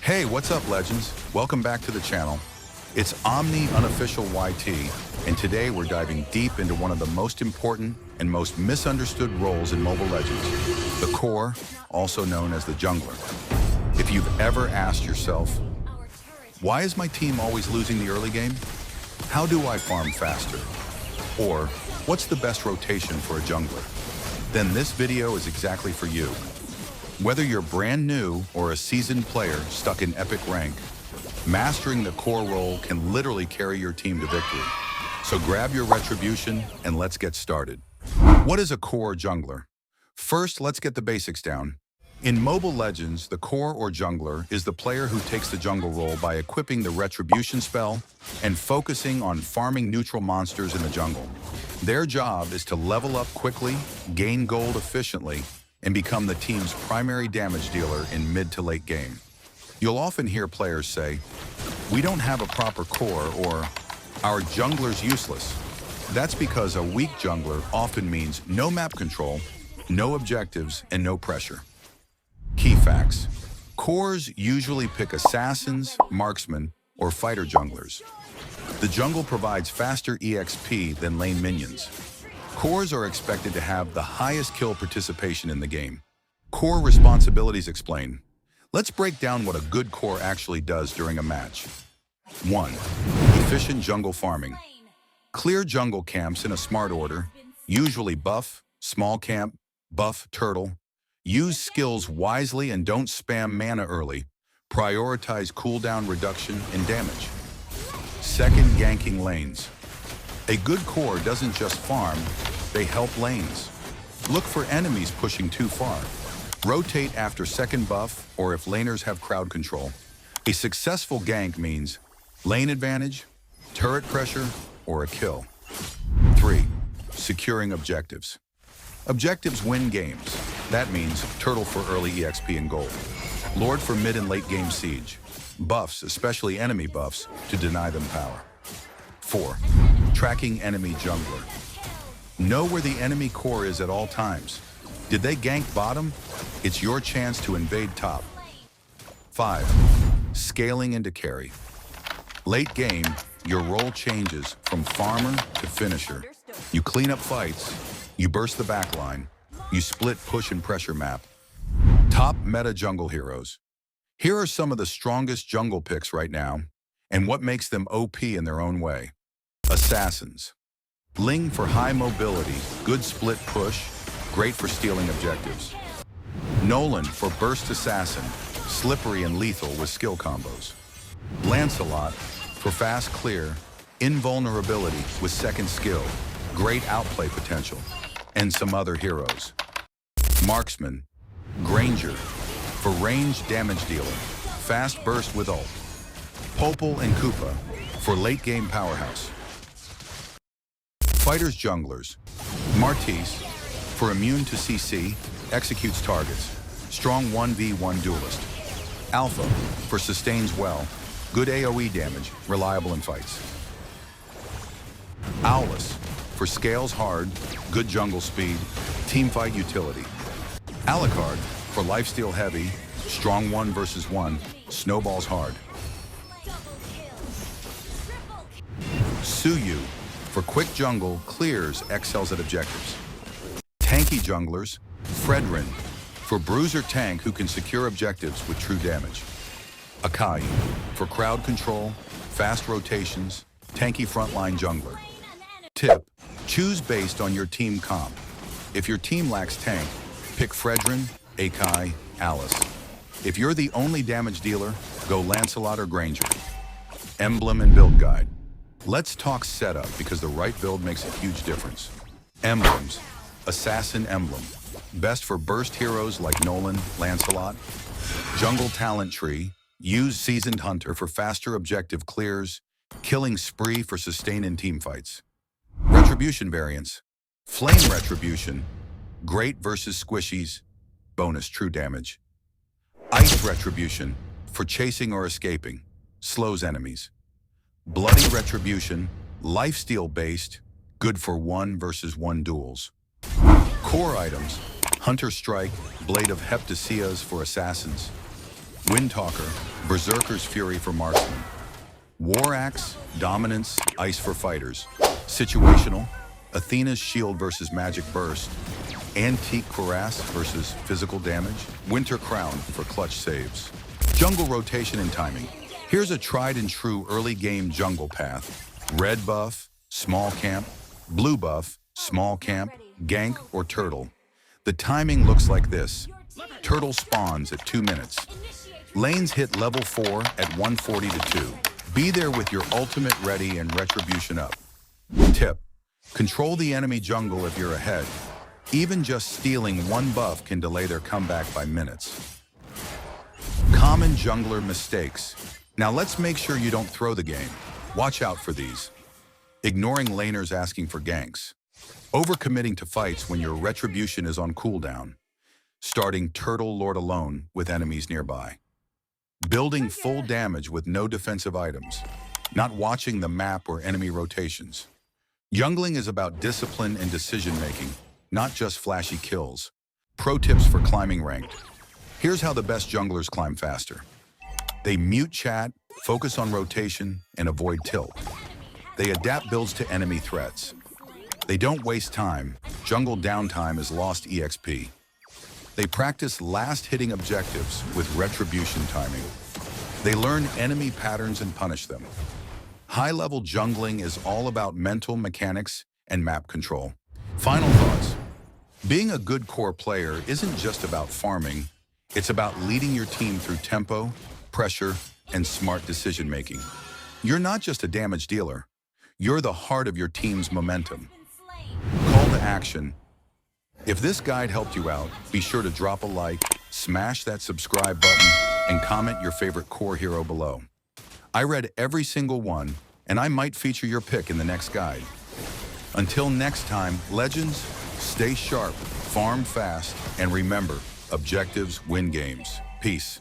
Hey, what's up, legends? Welcome back to the channel. It's Omni Unofficial YT, and today we're diving deep into one of the most important and most misunderstood roles in Mobile Legends, the core, also known as the jungler. If you've ever asked yourself, why is my team always losing the early game? How do I farm faster? Or, what's the best rotation for a jungler? Then this video is exactly for you. Whether you're brand new or a seasoned player stuck in epic rank, mastering the core role can literally carry your team to victory. So grab your Retribution and let's get started. What is a core jungler? First, let's get the basics down. In Mobile Legends, the core or jungler is the player who takes the jungle role by equipping the Retribution spell and focusing on farming neutral monsters in the jungle. Their job is to level up quickly, gain gold efficiently, and become the team's primary damage dealer in mid to late game. You'll often hear players say, "We don't have a proper core," or "Our jungler's useless." That's because a weak jungler often means no map control, no objectives, and no pressure. Key facts. Cores usually pick assassins, marksmen, or fighter junglers. The jungle provides faster EXP than lane minions. Cores are expected to have the highest kill participation in the game. Core responsibilities explain. Let's break down what a good core actually does during a match. 1. Efficient jungle farming. Clear jungle camps in a smart order, usually buff, small camp, buff, turtle. Use skills wisely and don't spam mana early. Prioritize cooldown reduction and damage. 2nd, ganking lanes. A good core doesn't just farm, they help lanes. Look for enemies pushing too far. Rotate after 2nd buff or if laners have crowd control. A successful gank means lane advantage, turret pressure, or a kill. 3. Securing objectives. Objectives win games. That means turtle for early EXP and gold. Lord for mid and late game siege. Buffs, especially enemy buffs, to deny them power. 4. Tracking enemy jungler. Know where the enemy core is at all times. Did they gank bottom? It's your chance to invade top. 5. Scaling into carry. Late game, your role changes from farmer to finisher. You clean up fights, you burst the backline, you split push and pressure map. Top meta jungle heroes. Here are some of the strongest jungle picks right now, and what makes them OP in their own way. Assassins. Ling for high mobility, good split push, great for stealing objectives. Nolan for burst assassin, slippery and lethal with skill combos. Lancelot for fast clear, invulnerability with 2nd skill, great outplay potential, and some other heroes. Marksmen. Granger for range damage dealer, fast burst with ult. Popol and Koopa for late game powerhouse. Fighters junglers. Martis for immune to CC, executes targets, strong 1v1 duelist. Alpha for sustains well, good AoE damage, reliable in fights. Owlus for scales hard, good jungle speed, teamfight utility. Alucard for lifesteal heavy, strong 1 versus 1, snowballs hard. Suyu for quick jungle, clears, excels at objectives. Tanky junglers. Fredrin for bruiser tank who can secure objectives with true damage. Akai for crowd control, fast rotations, tanky frontline jungler. Tip: choose based on your team comp. If your team lacks tank, pick Fredrin, Akai, Alice. If you're the only damage dealer, go Lancelot or Granger. Emblem and build guide. Let's talk setup because the right build makes a huge difference. Emblems. Assassin emblem. Best for burst heroes like Nolan, Lancelot. Jungle talent tree. Use seasoned hunter for faster objective clears. Killing spree for sustain in teamfights. Retribution variants. Flame retribution. Great versus squishies. Bonus true damage. Ice retribution for chasing or escaping. Slows enemies. Bloody retribution. Lifesteal based. Good for 1 versus 1 duels. Core items. Hunter strike. Blade of Heptasias for assassins. Windtalker, Berserker's Fury for Marksmen. War Axe, Dominance, Ice for Fighters. Situational, Athena's Shield versus Magic Burst. Antique Cuirass versus Physical Damage. Winter Crown for clutch saves. Jungle rotation and timing. Here's a tried and true early game jungle path. Red buff, small camp. Blue buff, small camp, gank, or turtle. The timing looks like this. Turtle spawns at 2 minutes. Lanes hit level 4 at 140 to 2. Be there with your ultimate ready and retribution up. Tip: control the enemy jungle if you're ahead. Even just stealing one buff can delay their comeback by minutes. Common jungler mistakes. Now let's make sure you don't throw the game. Watch out for these. Ignoring laners asking for ganks. Overcommitting to fights when your retribution is on cooldown. Starting Turtle Lord alone with enemies nearby. Building full damage with no defensive items. Not watching the map or enemy rotations. Jungling is about discipline and decision-making, not just flashy kills. Pro tips for climbing ranked. Here's how the best junglers climb faster. They mute chat, focus on rotation, and avoid tilt. They adapt builds to enemy threats. They don't waste time. Jungle downtime is lost EXP. They practice last-hitting objectives with retribution timing. They learn enemy patterns and punish them. High-level jungling is all about mental mechanics and map control. Final thoughts. Being a good core player isn't just about farming. It's about leading your team through tempo, pressure, and smart decision-making. You're not just a damage dealer. You're the heart of your team's momentum. Call to action. If this guide helped you out, be sure to drop a like, smash that subscribe button, and comment your favorite core hero below. I read every single one, and I might feature your pick in the next guide. Until next time, Legends, stay sharp, farm fast, and remember, objectives win games. Peace.